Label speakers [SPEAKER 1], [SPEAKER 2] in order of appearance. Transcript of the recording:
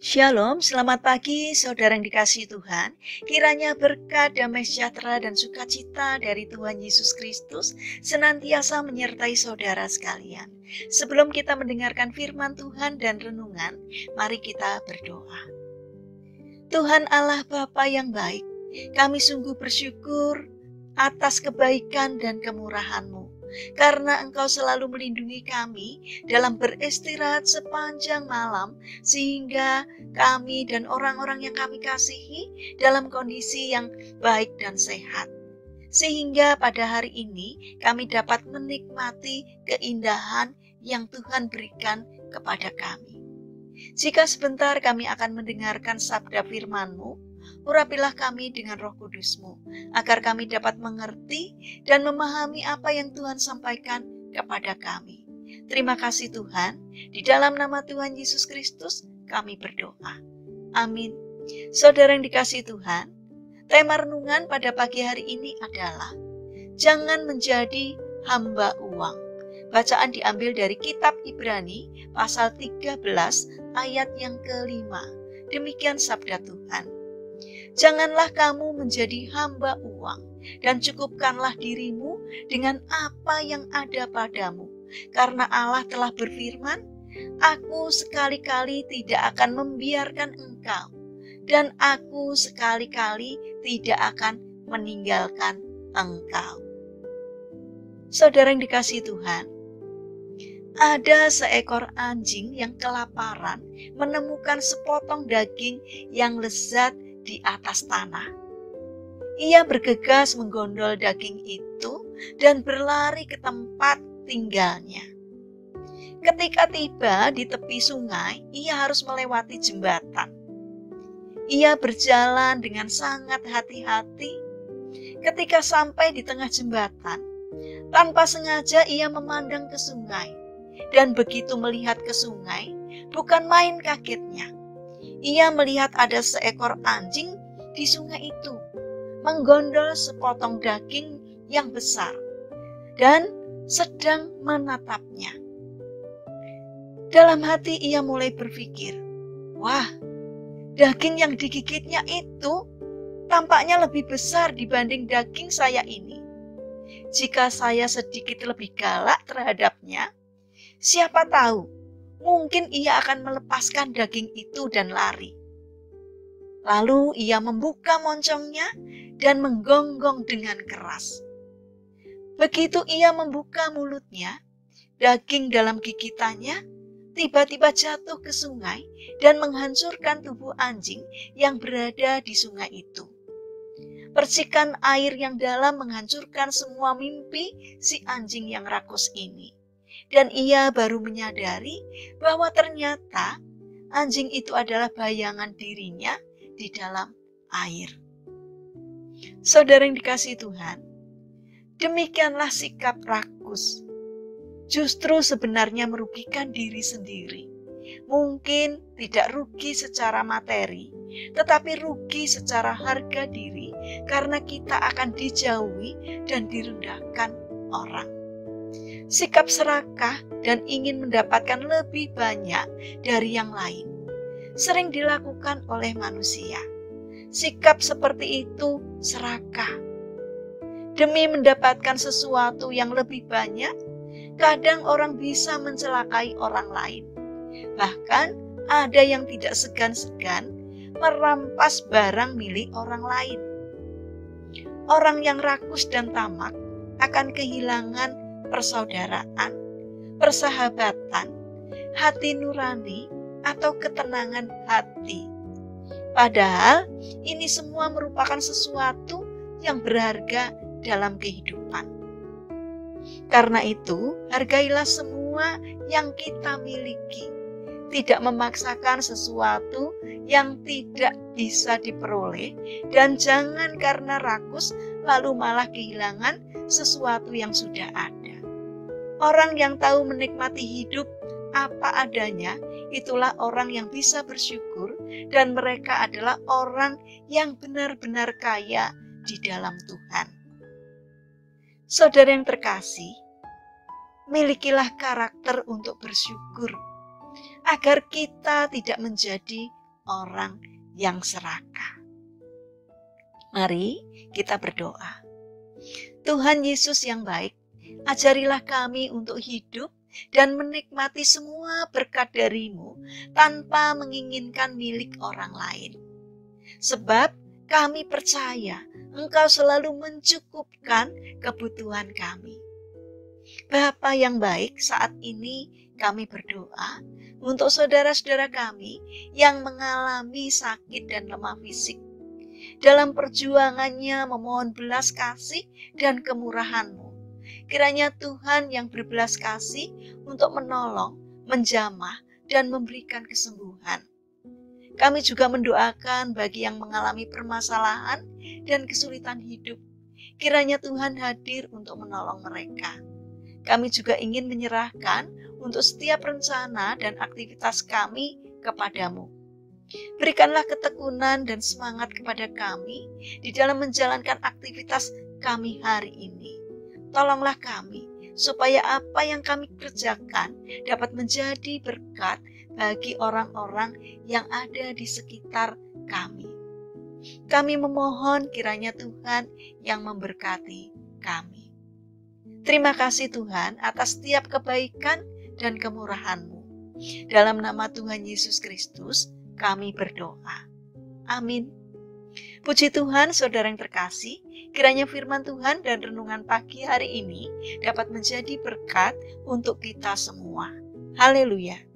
[SPEAKER 1] Shalom, selamat pagi saudara yang dikasihi Tuhan. Kiranya berkat, damai sejahtera dan sukacita dari Tuhan Yesus Kristus senantiasa menyertai saudara sekalian. Sebelum kita mendengarkan firman Tuhan dan renungan, mari kita berdoa. Tuhan Allah Bapa yang baik, kami sungguh bersyukur atas kebaikan dan kemurahan-Mu. Karena Engkau selalu melindungi kami dalam beristirahat sepanjang malam, sehingga kami dan orang-orang yang kami kasihi dalam kondisi yang baik dan sehat. Sehingga pada hari ini kami dapat menikmati keindahan yang Tuhan berikan kepada kami. Jika sebentar kami akan mendengarkan sabda firman-Mu, urapilah kami dengan Roh Kudus-Mu, agar kami dapat mengerti dan memahami apa yang Tuhan sampaikan kepada kami. Terima kasih Tuhan, di dalam nama Tuhan Yesus Kristus kami berdoa. Amin. Saudara yang dikasihi Tuhan, tema renungan pada pagi hari ini adalah jangan menjadi hamba uang. Bacaan diambil dari kitab Ibrani pasal 13 ayat yang ke-5. Demikian sabda Tuhan. Janganlah kamu menjadi hamba uang, dan cukupkanlah dirimu dengan apa yang ada padamu. Karena Allah telah berfirman, Aku sekali-kali tidak akan membiarkan engkau, dan Aku sekali-kali tidak akan meninggalkan engkau. Saudara yang dikasihi Tuhan, ada seekor anjing yang kelaparan menemukan sepotong daging yang lezat di atas tanah. Ia bergegas menggondol daging itu dan berlari ke tempat tinggalnya. Ketika tiba di tepi sungai, ia harus melewati jembatan. Ia berjalan dengan sangat hati-hati. Ketika sampai di tengah jembatan, tanpa sengaja ia memandang ke sungai. Dan begitu melihat ke sungai, bukan main kagetnya. Ia melihat ada seekor anjing di sungai itu, menggondol sepotong daging yang besar dan sedang menatapnya. Dalam hati ia mulai berpikir, wah, daging yang digigitnya itu tampaknya lebih besar dibanding daging saya ini. Jika saya sedikit lebih galak terhadapnya, siapa tahu, mungkin ia akan melepaskan daging itu dan lari. Lalu ia membuka moncongnya dan menggonggong dengan keras. Begitu ia membuka mulutnya, daging dalam gigitannya tiba-tiba jatuh ke sungai dan menghancurkan tubuh anjing yang berada di sungai itu. Percikan air yang dalam menghancurkan semua mimpi si anjing yang rakus ini. Dan ia baru menyadari bahwa ternyata anjing itu adalah bayangan dirinya di dalam air. Saudara yang dikasihi Tuhan, demikianlah sikap rakus. Justru sebenarnya merugikan diri sendiri. Mungkin tidak rugi secara materi, tetapi rugi secara harga diri karena kita akan dijauhi dan direndahkan orang. Sikap serakah dan ingin mendapatkan lebih banyak dari yang lain sering dilakukan oleh manusia. Sikap seperti itu serakah. Demi mendapatkan sesuatu yang lebih banyak, kadang orang bisa mencelakai orang lain. Bahkan ada yang tidak segan-segan merampas barang milik orang lain. Orang yang rakus dan tamak akan kehilangan persaudaraan, persahabatan, hati nurani, atau ketenangan hati. Padahal ini semua merupakan sesuatu yang berharga dalam kehidupan. Karena itu, hargailah semua yang kita miliki. Tidak memaksakan sesuatu yang tidak bisa diperoleh, dan jangan karena rakus lalu malah kehilangan sesuatu yang sudah ada. Orang yang tahu menikmati hidup apa adanya, itulah orang yang bisa bersyukur, dan mereka adalah orang yang benar-benar kaya di dalam Tuhan. Saudara yang terkasih, milikilah karakter untuk bersyukur, agar kita tidak menjadi orang yang serakah. Mari kita berdoa. Tuhan Yesus yang baik, ajarilah kami untuk hidup dan menikmati semua berkat dari-Mu tanpa menginginkan milik orang lain. Sebab kami percaya Engkau selalu mencukupkan kebutuhan kami. Bapa yang baik, saat ini kami berdoa untuk saudara-saudara kami yang mengalami sakit dan lemah fisik. Dalam perjuangannya memohon belas kasih dan kemurahan-Mu. Kiranya Tuhan yang berbelas kasih untuk menolong, menjamah, dan memberikan kesembuhan. Kami juga mendoakan bagi yang mengalami permasalahan dan kesulitan hidup. Kiranya Tuhan hadir untuk menolong mereka. Kami juga ingin menyerahkan untuk setiap rencana dan aktivitas kami kepadamu. Berikanlah ketekunan dan semangat kepada kami di dalam menjalankan aktivitas kami hari ini. Tolonglah kami supaya apa yang kami kerjakan dapat menjadi berkat bagi orang-orang yang ada di sekitar kami. Kami memohon kiranya Tuhan yang memberkati kami. Terima kasih Tuhan atas setiap kebaikan dan kemurahan-Mu. Dalam nama Tuhan Yesus Kristus, kami berdoa. Amin. Puji Tuhan, saudara yang terkasih, kiranya firman Tuhan dan renungan pagi hari ini dapat menjadi berkat untuk kita semua. Haleluya.